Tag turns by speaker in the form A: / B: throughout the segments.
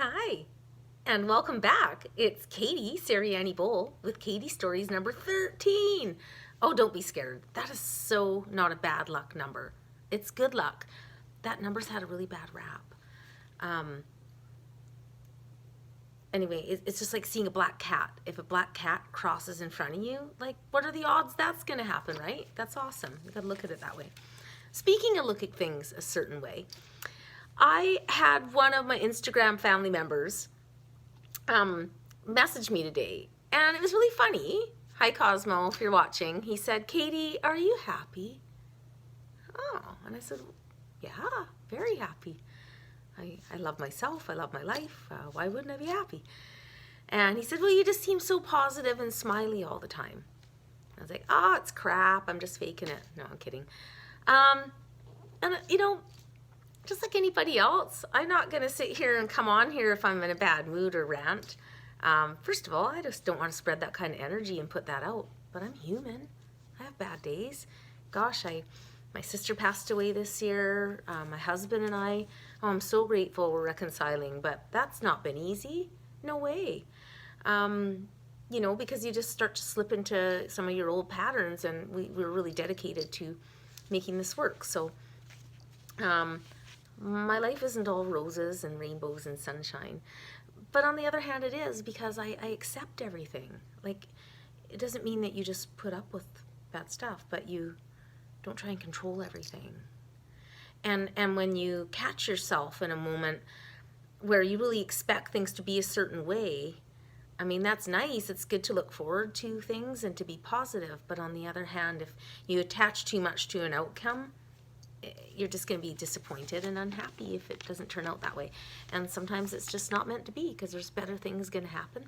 A: Hi, and welcome back. It's Katie Sariani Bowl with Katie Stories number 13. Oh, don't be scared. That is so not a bad luck number. It's good luck. That number's had a really bad rap. Um, anyway, it's just like seeing a black cat. If a black cat crosses in front of you, like, what are the odds that's going to happen, right? That's awesome. You got to look at it that way. Speaking of look at things a certain way, I had one of my Instagram family members message me today, and it was really funny. Hi, Cosmo, if you're watching. He said, Katie, are you happy? Oh, and I said, yeah, very happy. I love myself. I love my life. Why wouldn't I be happy? And he said, well, you just seem so positive and smiley all the time. I was like, oh, it's crap. I'm just faking it. No, I'm kidding. And, just like anybody else, I'm not going to sit here and come on here if I'm in a bad mood or rant. First of all, I just don't want to spread that kind of energy and put that out. But I'm human. I have bad days. Gosh, my sister passed away this year. My husband and I, I'm so grateful we're reconciling. But that's not been easy. No way. Because you just start to slip into some of your old patterns. And we're really dedicated to making this work. So my life isn't all roses and rainbows and sunshine. But on the other hand, it is, because I accept everything. Like, it doesn't mean that you just put up with bad stuff, but you don't try and control everything. And when you catch yourself in a moment where you really expect things to be a certain way, I mean, that's nice. It's good to look forward to things and to be positive. But on the other hand, if you attach too much to an outcome, you're just going to be disappointed and unhappy if it doesn't turn out that way. And sometimes it's just not meant to be, because there's better things going to happen.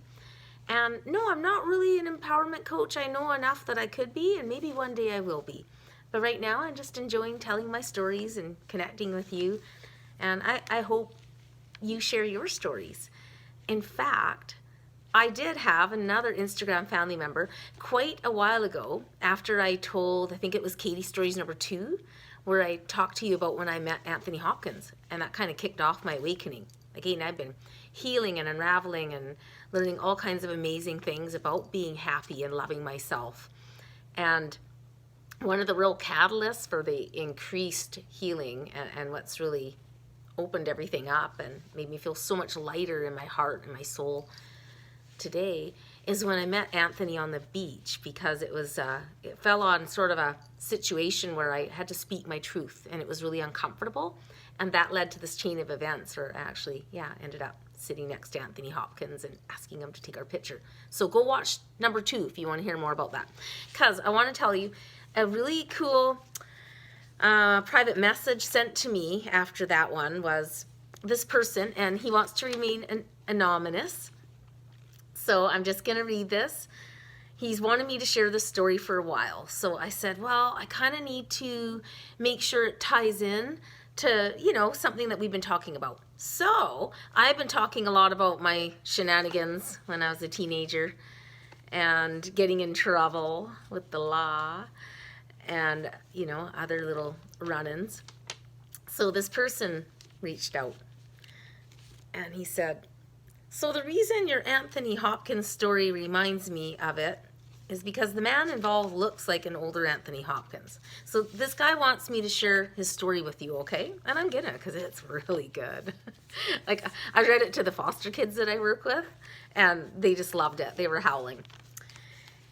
A: And no, I'm not really an empowerment coach. I know enough that I could be, and maybe one day I will be. But right now, I'm just enjoying telling my stories and connecting with you. And I hope you share your stories. In fact, I did have another Instagram family member quite a while ago, after I told, I think it was Katie Stories number 2, where I talked to you about when I met Anthony Hopkins, and that kind of kicked off my awakening. Again, I've been healing and unraveling and learning all kinds of amazing things about being happy and loving myself. And one of the real catalysts for the increased healing and what's really opened everything up and made me feel so much lighter in my heart and my soul today is when I met Anthony on the beach, because it fell on sort of a situation where I had to speak my truth, and it was really uncomfortable, and that led to this chain of events where I actually, ended up sitting next to Anthony Hopkins and asking him to take our picture. So go watch number 2 if you want to hear more about that, because I want to tell you a really cool private message sent to me after that one was this person, and he wants to remain anonymous. So I'm just going to read this. He's wanted me to share this story for a while. So I said, well, I kind of need to make sure it ties in to, something that we've been talking about. So I've been talking a lot about my shenanigans when I was a teenager and getting in trouble with the law and, other little run-ins. So this person reached out and he said, so the reason your Anthony Hopkins story reminds me of it is because the man involved looks like an older Anthony Hopkins. So this guy wants me to share his story with you, okay? And I'm gonna, because it's really good. Like, I read it to the foster kids that I work with, and they just loved it. They were howling.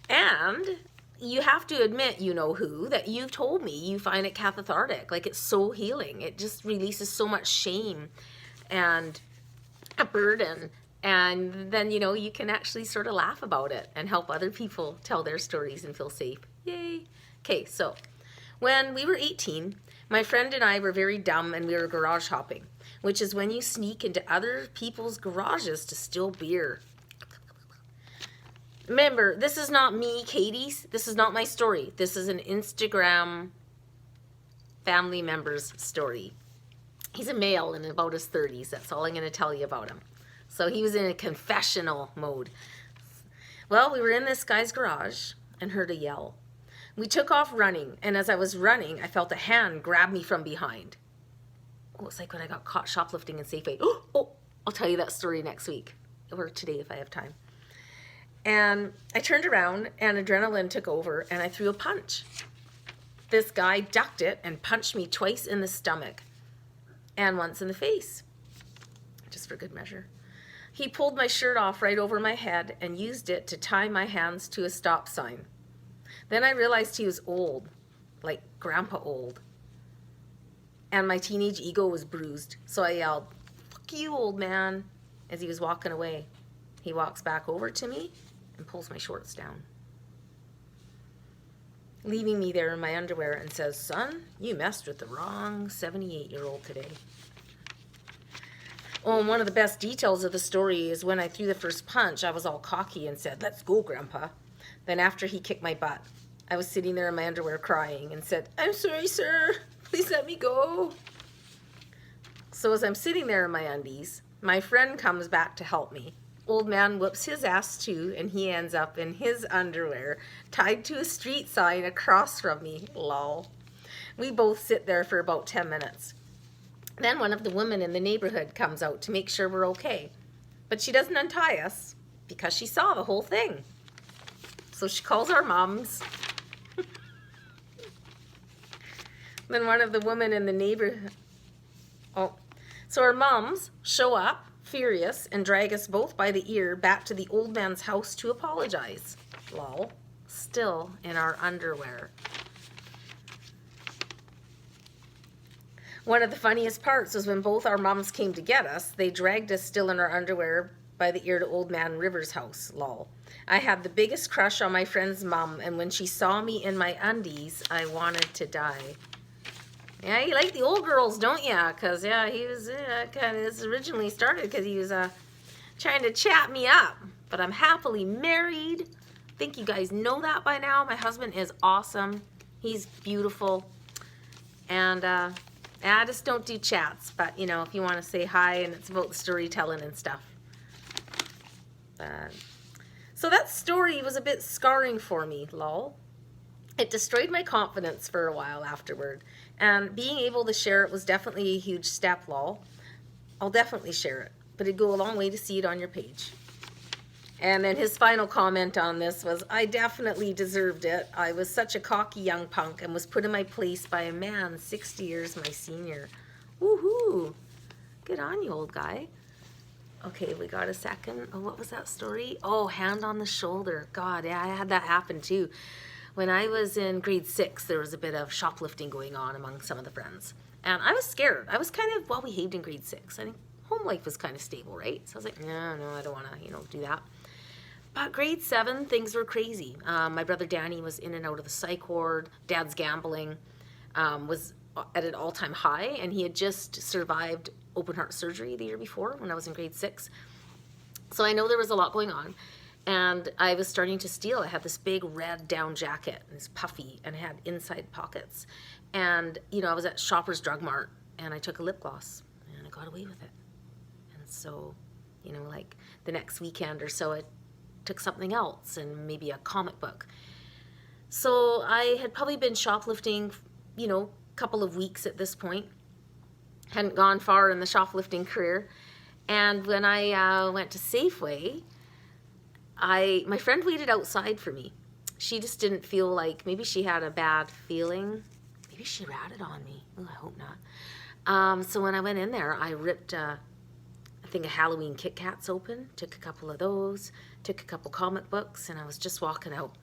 A: And you have to admit, that you've told me you find it cathartic. Like, it's so healing. It just releases so much shame and a burden. And then, you can actually sort of laugh about it and help other people tell their stories and feel safe. Yay. Okay, so when we were 18, my friend and I were very dumb and we were garage hopping, which is when you sneak into other people's garages to steal beer. Remember, this is not me, Katie. This is not my story. This is an Instagram family member's story. He's a male in about his 30s. That's all I'm going to tell you about him. So he was in a confessional mode. Well, we were in this guy's garage and heard a yell. We took off running, and as I was running, I felt a hand grab me from behind. Oh, it's like when I got caught shoplifting in Safeway. Oh, I'll tell you that story next week, or today if I have time. And I turned around and adrenaline took over and I threw a punch. This guy ducked it and punched me twice in the stomach and once in the face, just for good measure. He pulled my shirt off right over my head and used it to tie my hands to a stop sign. Then I realized he was old, like grandpa old. And my teenage ego was bruised. So I yelled, "Fuck you, old man," as he was walking away. He walks back over to me and pulls my shorts down, leaving me there in my underwear, and says, "Son, you messed with the wrong 78-year-old today." Oh, and one of the best details of the story is when I threw the first punch, I was all cocky and said, "Let's go, Grandpa." Then after he kicked my butt, I was sitting there in my underwear crying and said, "I'm sorry, sir. Please let me go." So as I'm sitting there in my undies, my friend comes back to help me. Old man whoops his ass too, and he ends up in his underwear, tied to a street sign across from me. Lol. We both sit there for about 10 minutes. Then one of the women in the neighborhood comes out to make sure we're okay. But she doesn't untie us because she saw the whole thing. So she calls our moms. Then one of the women in the neighborhood... So our moms show up, furious, and drag us both by the ear back to the old man's house to apologize. Lol. Still in our underwear. One of the funniest parts was when both our moms came to get us, they dragged us still in our underwear by the ear to old man Rivers' house. Lol. I had the biggest crush on my friend's mom, and when she saw me in my undies, I wanted to die. Yeah, you like the old girls, don't ya? Because, yeah, he was kind of, this originally started because he was trying to chat me up. But I'm happily married. I think you guys know that by now. My husband is awesome. He's beautiful. And I just don't do chats. But, you know, if you want to say hi and it's about the storytelling and stuff. So that story was a bit scarring for me, lol. It destroyed my confidence for a while afterward. And being able to share it was definitely a huge step, lol. I'll definitely share it. But it'd go a long way to see it on your page. And then his final comment on this was, "I definitely deserved it. I was such a cocky young punk and was put in my place by a man 60 years my senior." Woohoo! Good on you, old guy. Okay, we got a second. Oh, what was that story? Oh, hand on the shoulder. God, yeah, I had that happen too. When I was in grade 6, there was a bit of shoplifting going on among some of the friends. And I was scared. I was kind of well-behaved in grade 6. I think home life was kind of stable, right? So I was like, no, I don't want to, do that. But grade 7, things were crazy. My brother Danny was in and out of the psych ward. Dad's gambling was at an all-time high, and he had just survived open heart surgery the year before when I was in grade 6. So I know there was a lot going on. And I was starting to steal. I had this big red down jacket, and it's puffy, and it had inside pockets. And, I was at Shoppers Drug Mart, and I took a lip gloss, and I got away with it. And so, like the next weekend or so, I took something else, and maybe a comic book. So I had probably been shoplifting, a couple of weeks at this point. Hadn't gone far in the shoplifting career. And when I went to Safeway, my friend waited outside for me. She just didn't feel like, maybe she had a bad feeling. Maybe she ratted on me. Oh, I hope not. So when I went in there, I ripped a thing of Halloween Kit Kats open, took a couple of those, took a couple comic books, and I was just walking out.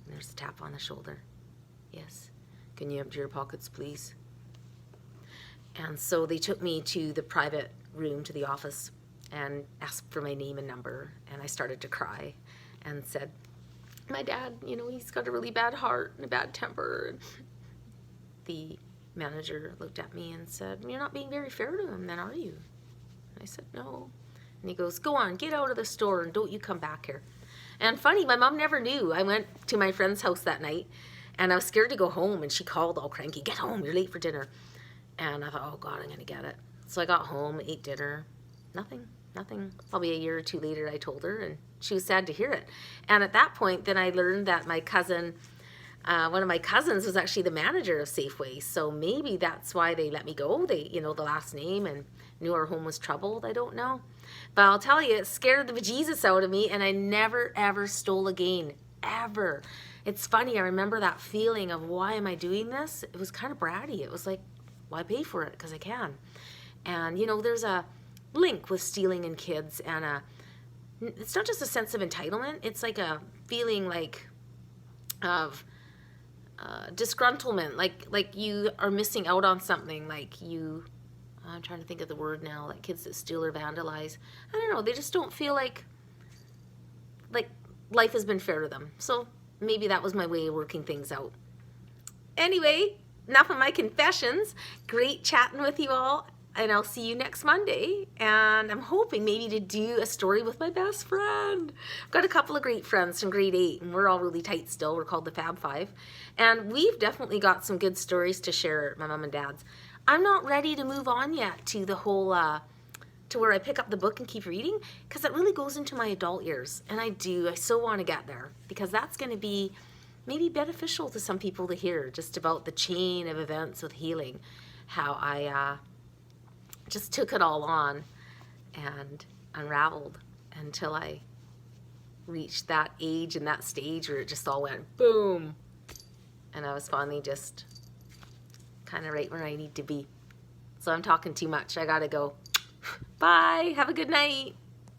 A: And there's a tap on the shoulder. Yes. Can you empty your pockets, please? And so they took me to the private room, to the office, and asked for my name and number, and I started to cry and said, "My dad, he's got a really bad heart and a bad temper." The manager looked at me and said, "You're not being very fair to him then, are you?" And I said, "No." And he goes, "Go on, get out of the store and don't you come back here." And funny, my mom never knew. I went to my friend's house that night, and I was scared to go home, and she called all cranky, "Get home, you're late for dinner." And I thought, oh God, I'm gonna get it. So I got home, ate dinner, nothing. Probably a year or two later, I told her, and she was sad to hear it. And at that point, then I learned that my cousin, one of my cousins was actually the manager of Safeway. So maybe that's why they let me go. They, the last name, and knew our home was troubled. I don't know. But I'll tell you, it scared the bejesus out of me, and I never, ever stole again. Ever. It's funny, I remember that feeling of, why am I doing this? It was kind of bratty. It was like, well, I pay for it because I can. And, you know, there's a link with stealing and kids, and it's not just a sense of entitlement. It's like a feeling like of disgruntlement, like you are missing out on something, like you, I'm trying to think of the word now, like kids that steal or vandalize. I don't know, they just don't feel like life has been fair to them. So maybe that was my way of working things out. Anyway, enough of my confessions. Great chatting with you all, and I'll see you next Monday. And I'm hoping maybe to do a story with my best friend. I've got a couple of great friends from grade 8, and we're all really tight still. We're called the Fab Five. And we've definitely got some good stories to share, my mom and dad's. I'm not ready to move on yet to the whole, to where I pick up the book and keep reading, because it really goes into my adult years. And I so want to get there, because that's going to be maybe beneficial to some people to hear, just about the chain of events with healing, how I just took it all on and unraveled until I reached that age and that stage where it just all went boom. And I was finally just kind of right where I need to be. So I'm talking too much. I gotta go. Bye. Have a good night.